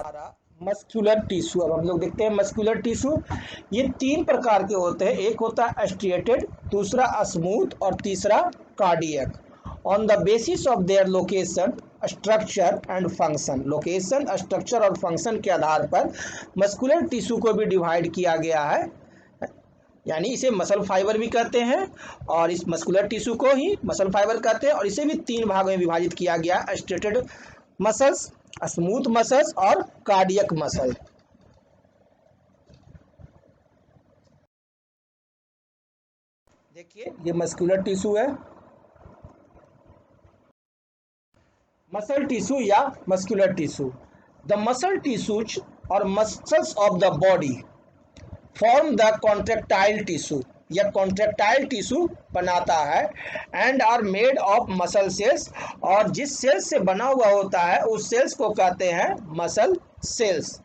हमारा muscular tissue. अब हम लोग देखते हैं मस्कुलर टिश्यू। ये 3 प्रकार के होते हैं, एक होता है स्ट्रिएटेड, दूसरा स्मूथ और तीसरा cardiac. On the basis of their location, structure and function, location, structure और फंक्शन के आधार पर मस्कुलर टिश्यू को भी डिवाइड किया गया है, यानी इसे मसल फाइबर भी कहते हैं और इस मस्कुलर टिश्यू को ही मसल फाइबर कहते हैं। और इसे भी 3 भागों में विभाजित किया गया, स्ट्रेटेड मसल्स, स्मूथ मसल्स और कार्डियक मसल। देखिए ये मस्कुलर टिश्यू है, मसल टिश्यू या muscular tissue. The muscle tissues और muscles of the body form the contractile tissue, यह कॉन्ट्रेक्टाइल टिश्यू बनाता है and are made of muscle cells, और जिस सेल्स से बना हुआ होता है उस सेल्स को कहते हैं muscle cells.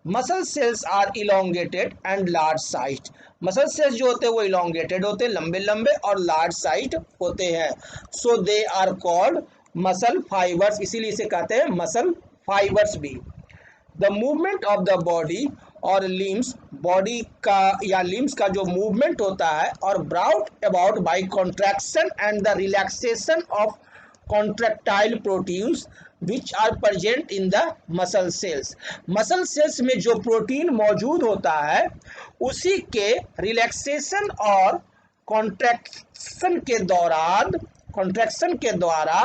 Muscle cells are elongated and large size, muscle cells जो होते हैं वो इलोंगेटेड होते हैं, लंबे लंबे, और लार्ज साइज होते हैं। So they are called muscle fibres, इसीलिए इसे कहते हैं मसल फाइबर्स भी। The movement of the body और लिम्स, बॉडी का या लिम्स का जो मूवमेंट होता है और brought about by contraction and the relaxation of contractile proteins which are present in the muscle cells, muscle cells में जो प्रोटीन मौजूद होता है उसी के रिलैक्सेशन और कॉन्ट्रैक्शन के दौरान, कॉन्ट्रैक्शन के द्वारा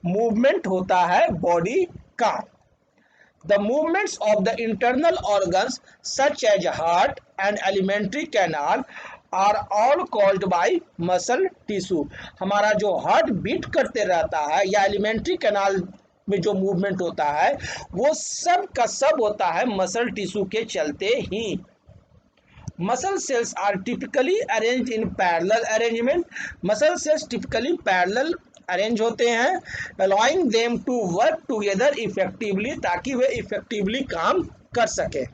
मूवमेंट होता है बॉडी का। The movements of the internal organs such as heart and alimentary canal are all caused by muscle tissue। हमारा जो हार्ट बीट करते रहता है या एलिमेंट्री कैनाल में जो मूवमेंट होता है वो सब का सब होता है मसल टिश्यू के चलते ही। Muscle cells are typically arrange in parallel arrangement, muscle cells typically parallel arrange होते हैं, allowing them to work together effectively, ताकि वे इफेक्टिवली काम कर सके।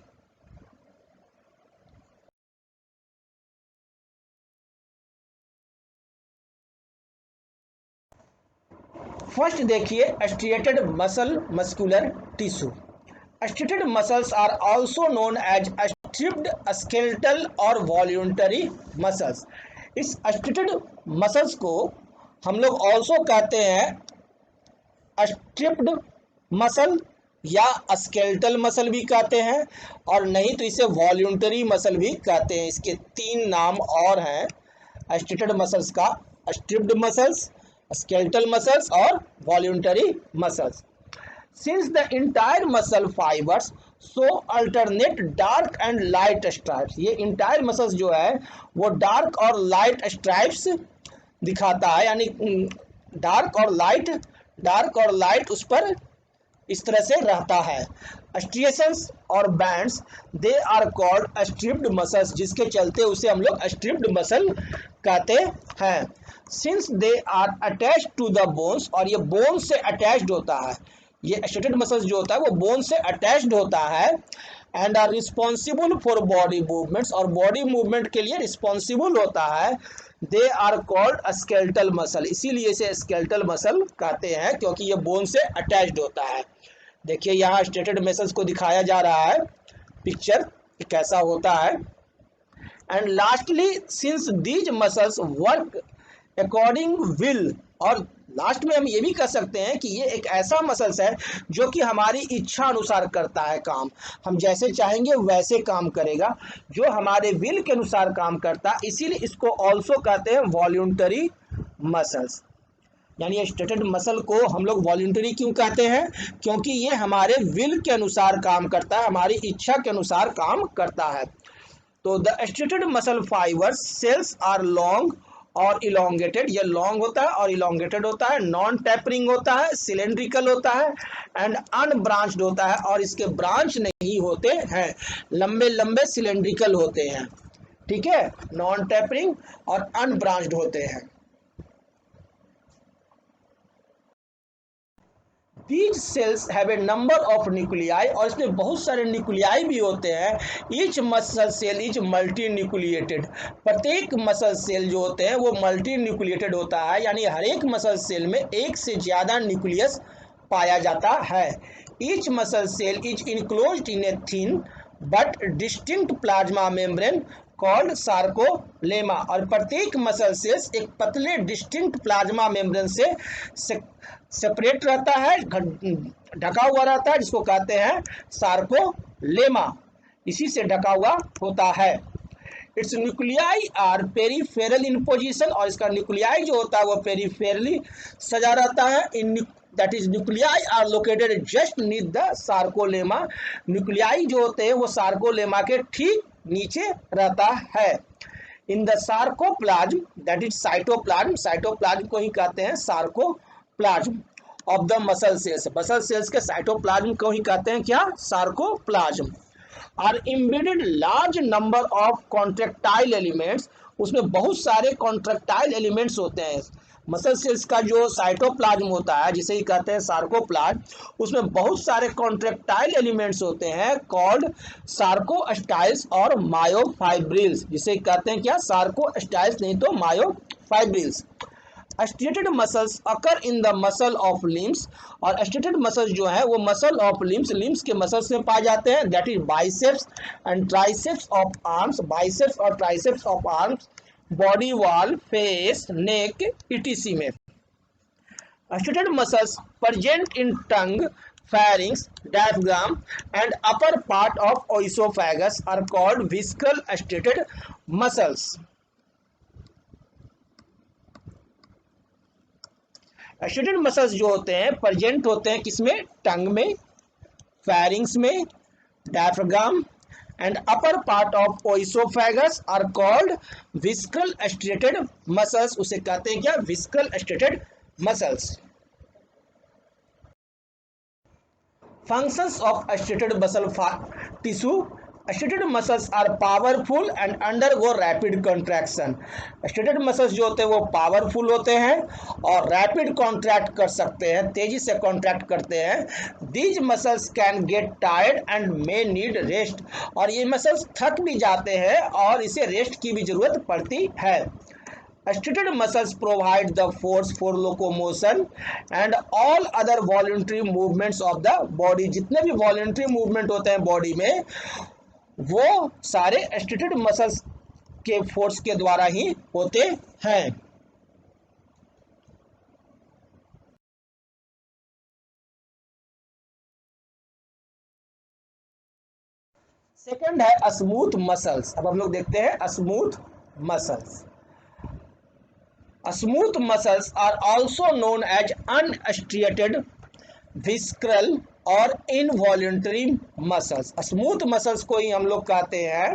फर्स्ट देखिए striated muscle, muscular tissue. Striated muscles are also known as striped skeletal और voluntary muscles. इस स्ट्रिएटेड मसल्स को हम लोग ऑल्सो कहते हैं स्ट्रिप्ड मसल या स्केलेटल मसल भी कहते हैं, और नहीं तो इसे वॉल्यूंटरी मसल भी कहते हैं। इसके 3 नाम और हैं स्ट्रिएटेड मसल्स का, स्ट्रिप्ड मसल्स, स्केलेटल मसल्स और voluntary muscles. Since the entire muscle fibres so alternate dark and light stripes, ये इंटायर मसल्स जो है वो डार्क और लाइट स्ट्राइप्स दिखाता है, यानी डार्क और लाइट उस पर इस तरह से रहता है। स्ट्रिएशंस और bands they are called striped muscles, जिसके चलते उसे हम लोग स्ट्रिप्ड मसल कहते हैं। Since they are attached to the bones, और ये बोन से अटैच्ड होता है, ये स्ट्रिएटेड मसल्स जो होता है वो बोन से अटैच्ड होता है, and are responsible for body movements, और बॉडी मूवमेंट के लिए रिस्पॉन्सिबल होता है। They are called skeletal muscle, इसीलिए इसे स्केलेटल मसल कहते हैं क्योंकि ये बोन से अटैच्ड होता है। देखिए यहाँ स्ट्रिएटेड मसल्स को दिखाया जा रहा है, पिक्चर कैसा होता है। And lastly since these muscles work according will, और लास्ट में हम ये भी कह सकते हैं कि ये एक ऐसा मसल्स है जो कि हमारी इच्छा अनुसार करता है काम, हम जैसे चाहेंगे वैसे काम करेगा, जो हमारे विल के अनुसार काम करता है, इसीलिए इसको ऑल्सो कहते हैं वॉल्यूंटरी मसल्स। यानी स्ट्रेटेड मसल को हम लोग वॉल्यूंटरी क्यों कहते हैं, क्योंकि ये हमारे विल के अनुसार काम करता है, हमारी इच्छा के अनुसार काम करता है। तो the striated muscle fibres cells are long और इलोंगेटेड, ये लॉन्ग होता है और इलोंगेटेड होता है, नॉन टैपरिंग होता है, सिलेंड्रिकल होता है एंड अनब्रांच्ड होता है, और इसके ब्रांच नहीं होते हैं, लंबे लंबे सिलेंड्रिकल होते हैं, ठीक है, नॉन टैपरिंग और अनब्रांच्ड होते हैं। These cells have a number of nuclei, और इसमें बहुत सारे न्यूक्लियाई भी होते हैं। Each muscle cell is multinucleated, प्रत्येक मसल सेल जो होते हैं वो मल्टी न्यूक्लिएटेड होता है, यानी हर एक मसल सेल में एक से ज़्यादा न्यूक्लियस पाया जाता है। Each muscle cell is enclosed in a thin but distinct plasma membrane called sarcolemma. और प्रत्येक मसल सेल्स एक पतले डिस्टिंक्ट प्लाज्मा मेम्ब्रेन से सेपरेट रहता है, ढका हुआ रहता है, जिसको कहते हैं सार्कोलेमा। इसी से ढका हुआ होता है। Its nuclei are peripheral in position, और इसका न्यूक्लियाई जो होता है वो पेरीफेरली सजा रहता है। In that is nuclei are located just need the sarcolemma. Nuclei जो होते हैं वो सार्कोलेमा के ठीक नीचे रहता है। In the sarcoplasm that is cytoplasm, cytoplasm को ही कहते हैं sarcoplasm of the muscle cells. Muscle cells के साइटोप्लाज्म को ही कहते हैं क्या, sarcoplasm. Are embedded large number of contractile elements, उसमें बहुत सारे कॉन्ट्रैक्टाइल एलिमेंट्स होते हैं। मसल सेल्स का जो साइटोप्लाज्म होता है जिसे ही कहते हैं सार्कोप्लाज्म, उसमें बहुत सारे कॉन्ट्रैक्टाइल एलिमेंट्स होते हैं कॉल्ड सार्कोस्टाइल्स और मायोफाइब्रिल्स, जिसे कहते हैं क्या, सार्कोस्टाइल्स नहीं तो myofibrils. Striated muscles occur in the muscle of limbs, और स्टेटेड मसल्स जो है वो मसल ऑफ लिम्स, लिम्स के मसल्स में पाए जाते हैं। That is biceps and triceps of arms, biceps और triceps of arms, body wall, face, neck etc में। Striated muscles present in tongue, pharynx, diaphragm and upper part of oesophagus are called visceral stated muscles. Stated muscles जो होते हैं present होते हैं किसमें, टंग में, pharynx में, diaphragm and upper part of oesophagus are called visceral striated muscles. उसे कहते हैं क्या, visceral striated muscles. Functions of striated muscle tissue, striated muscles are powerful and undergo rapid contraction. Striated muscles जो होते हैं वो पावरफुल होते हैं और रैपिड कॉन्ट्रैक्ट कर सकते हैं, तेजी से कॉन्ट्रैक्ट करते हैं। These muscles can get tired and may need rest, और ये मसल्स थक भी जाते हैं और इसे रेस्ट की भी जरूरत पड़ती है। Stated muscles provide the force for locomotion and all other voluntary movements of the body। जितने भी voluntary movement होते हैं बॉडी में वो सारे स्टेटेड मसल्स के फोर्स के द्वारा ही होते हैं। सेकंड है स्मूथ मसल्स। अब हम लोग देखते हैं smooth muscles. Smooth muscles are also known as unstriated, visceral और इनवॉल्यूंटरी मसल्स। स्मूथ मसल्स को ही हम लोग कहते हैं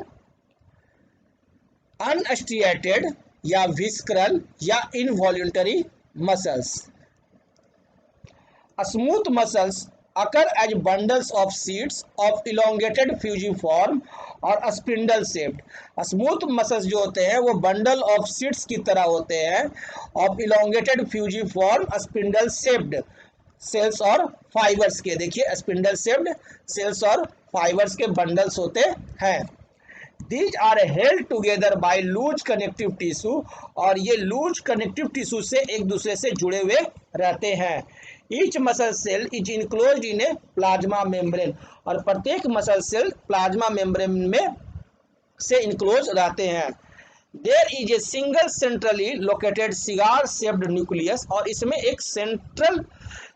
अनस्ट्रिएटेड या विस्क्रल या involuntary muscles. Smooth muscles occur as bundles of sheets of elongated fusiform और स्पिंडल शेप्ड। स्मूथ मसल्स जो होते हैं वो बंडल ऑफ शीट्स की तरह होते हैं, of elongated fusiform spindle shaped cells और फाइबर्स के। देखिए स्पिंडल शेप्ड सेल्स और फाइबर्स के बंडल्स होते हैं। These are held together by loose connective tissue, और ये लूज कनेक्टिव टिश्यू से एक दूसरे से जुड़े हुए रहते हैं। Each muscle cell is enclosed in a plasma membrane, और प्रत्येक मसल सेल प्लाज्मा मेम्ब्रेन में से इनक्लोज रहते हैं। There is a single centrally located cigar shaped nucleus, और इसमें एक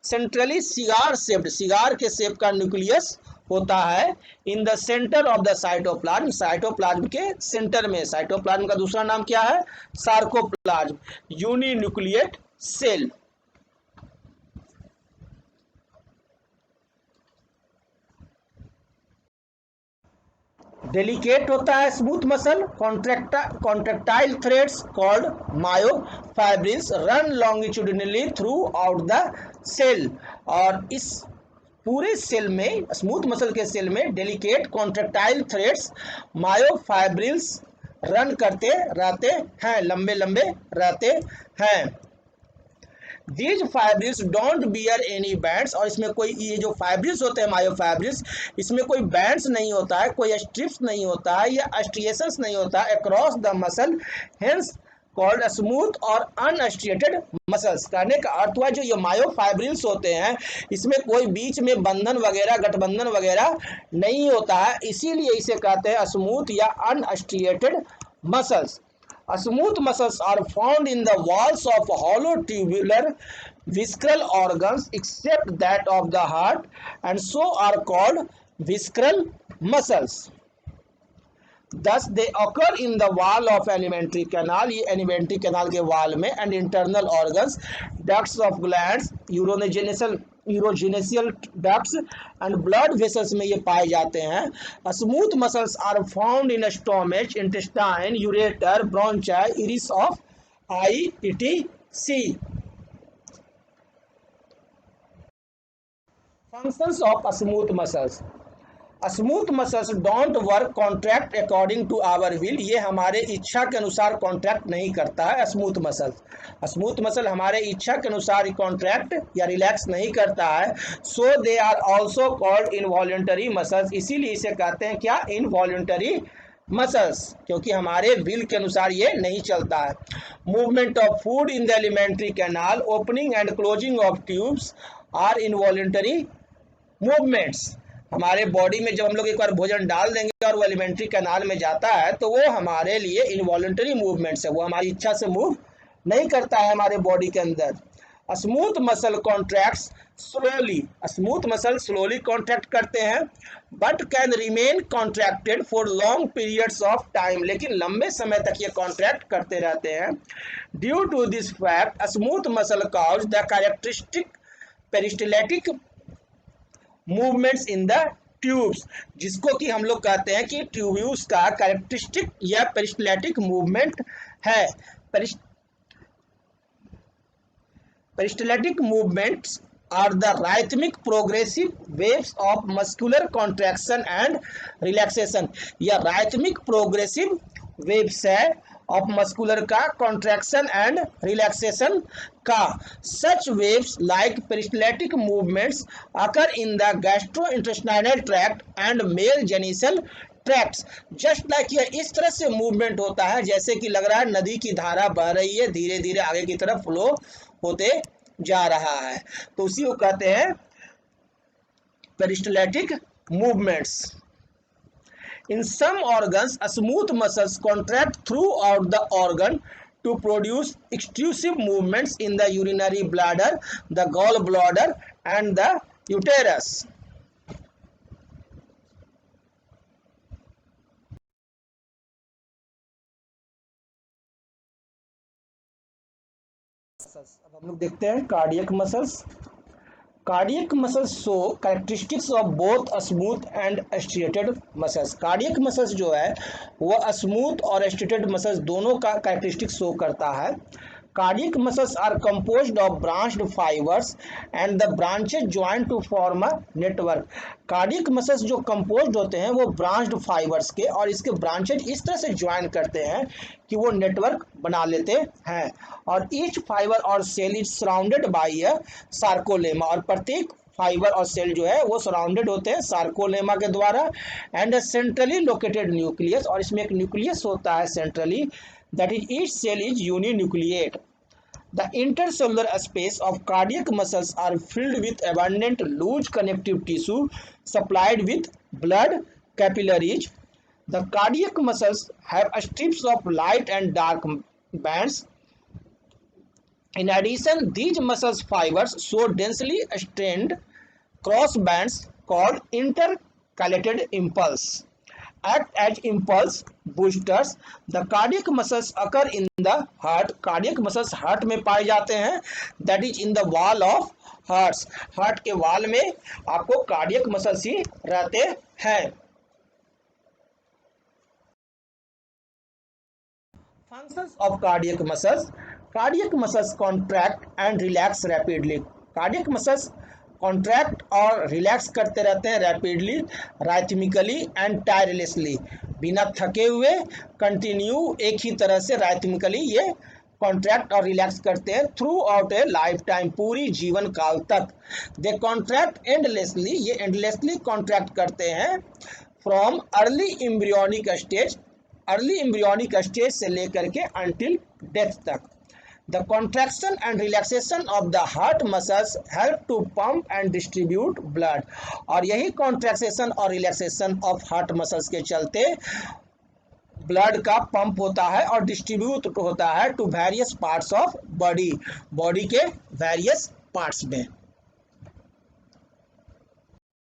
सेंट्रली सिगार शेप्ड, सिगार के शेप का न्यूक्लियस होता है। In the centre of the cytoplasm, cytoplasm के सेंटर में। साइटोप्लाज्म का दूसरा नाम क्या है, सार्कोप्लाज्म, यूनिन्यूक्लिएट सेल। डेलिकेट होता है smooth muscle, contractile threads called myofibrils run longitudinally throughout the cell, और इस पूरे सेल में, स्मूथ मसल के सेल में delicate contractile threads myofibrils run करते रहते हैं, लंबे लंबे रहते हैं। These fibrils don't bear any bands, और इसमें कोई, ये जो फाइब्रिल्स होते हैं मायोफाइब्रिल्स, इसमें कोई बैंड्स नहीं होता है, कोई स्ट्रिप्स नहीं होता है या स्ट्रिएशंस नहीं होता है across the muscle, hence called smooth और अनस्ट्रिएटेड मसल्स। कहने का अर्थ हुआ जो ये मायोफाइब्रिल्स होते हैं इसमें कोई बीच में बंधन वगैरह गठबंधन वगैरह नहीं होता है, इसीलिए इसे कहते हैं स्मूथ या unstriated muscles. Smooth muscles are found in the walls of hollow tubular visceral organs except that of the heart and so are called visceral muscles. Thus they occur in the wall of alimentary canal, ये alimentary canal के wall में, and internal organs, ducts of glands, urogenital ducts and blood vessels में ये पाए जाते हैं। Smooth muscles are found in stomach, intestine, ureter, bronchi, iris of eye, etc. Functions of smooth muscles. Smooth muscles don't work contract according to our will, ये हमारे इच्छा के अनुसार कॉन्ट्रैक्ट नहीं करता है। स्मूथ मसल हमारे इच्छा के अनुसार कॉन्ट्रैक्ट या रिलैक्स नहीं करता है। So they are also called involuntary muscles, इसीलिए इसे कहते हैं क्या, इनवॉल्यूंटरी मसल्स, क्योंकि हमारे विल के अनुसार ये नहीं चलता है। Movement of food in the alimentary canal, opening and closing of tubes are involuntary movements. हमारे बॉडी में जब हम लोग एक बार भोजन डाल देंगे और वो एलिमेंट्री कैनाल में जाता है तो वो हमारे लिए इनवॉलंटरी मूवमेंट्स है, वो हमारी इच्छा से मूव नहीं करता है हमारे बॉडी के अंदर। Smooth muscle contracts slowly, smooth muscle slowly contract करते हैं, but can remain contracted for long periods of time, लेकिन लंबे समय तक ये कॉन्ट्रैक्ट करते रहते हैं। Due to this fact smooth muscle cause the characteristic peristaltic movements in the tubes, जिसको कि हम लोग कहते हैं कि ट्यूब्यूल्स का कैरेक्टरिस्टिक या पेरिस्टैल्टिक मूवमेंट है। Peristaltic movements are the rhythmic progressive waves of muscular contraction and relaxation, या राइथमिक प्रोग्रेसिव वेव्स है ऑफ मस्कुलर का कॉन्ट्रैक्शन एंड रिलैक्सेशन का। Such waves like peristaltic movements occur in the gastrointestinal tract and male genital tracts, just like यह इस तरह से movement होता है जैसे कि लग रहा है नदी की धारा बह रही है, धीरे धीरे आगे की तरफ फ्लो होते जा रहा है, तो उसी को कहते हैं peristaltic movements. In some organs, smooth muscles contract throughout the organ to produce extrusive movements in the urinary bladder, the gallbladder, and the uterus. अब हम लोग देखते हैं cardiac muscles. Cardiac muscles show characteristics of both smooth and striated muscles. Cardiac muscles जो है वह smooth और striated muscles दोनों का कैरेक्टरिस्टिक्स शो करता है। Cardiac muscles are composed of branched fibres and the branches join to form a network. Cardiac muscles जो composed होते हैं वो ब्रांच्ड फाइबर्स के, और इसके ब्रांचेज इस तरह से ज्वाइन करते हैं कि वो नेटवर्क बना लेते हैं, और ईच फाइबर और cell is surrounded by a sarcolemma, और प्रत्येक फाइबर और सेल जो है वो सराउंडेड होते हैं सार्कोलेमा के द्वारा, एंड सेंट्रली लोकेटेड न्यूक्लियस, और इसमें एक न्यूक्लियस होता है centrally, that is each cell is uninucleate. The intercellular space of cardiac muscles are filled with abundant loose connective tissue supplied with blood capillaries. The cardiac muscles have strips of light and dark bands. In addition, these muscle fibers show densely strained cross bands called intercalated impulse. Act as impulse boosters. The cardiac muscles occur in the heart. Cardiac muscles heart में पाए जाते हैं, that is in the wall of hearts. heart के wall में आपको cardiac muscles ही रहते हैं। Functions of cardiac muscles. Cardiac muscles contract and relax rapidly. Cardiac muscles contract और रिलैक्स करते रहते हैं रैपिडली, राइथमिकली एंड टायरलेसली, बिना थके हुए कंटिन्यू एक ही तरह से राइथमिकली ये कॉन्ट्रैक्ट और रिलैक्स करते हैं throughout a lifetime, पूरी जीवन काल तक। दे कॉन्ट्रैक्ट एंडलेसली, ये एंडलेसली कॉन्ट्रैक्ट करते हैं from early embryonic stage, early embryonic stage से लेकर के अंटिल डेथ तक। The contraction and relaxation of the heart muscles help to pump and distribute blood. और यही कॉन्ट्रैक्शन और रिलैक्सेशन ऑफ हार्ट मसल्स के चलते ब्लड का पंप होता है और डिस्ट्रीब्यूट होता है to various parts of body, body के वेरियस पार्ट्स में।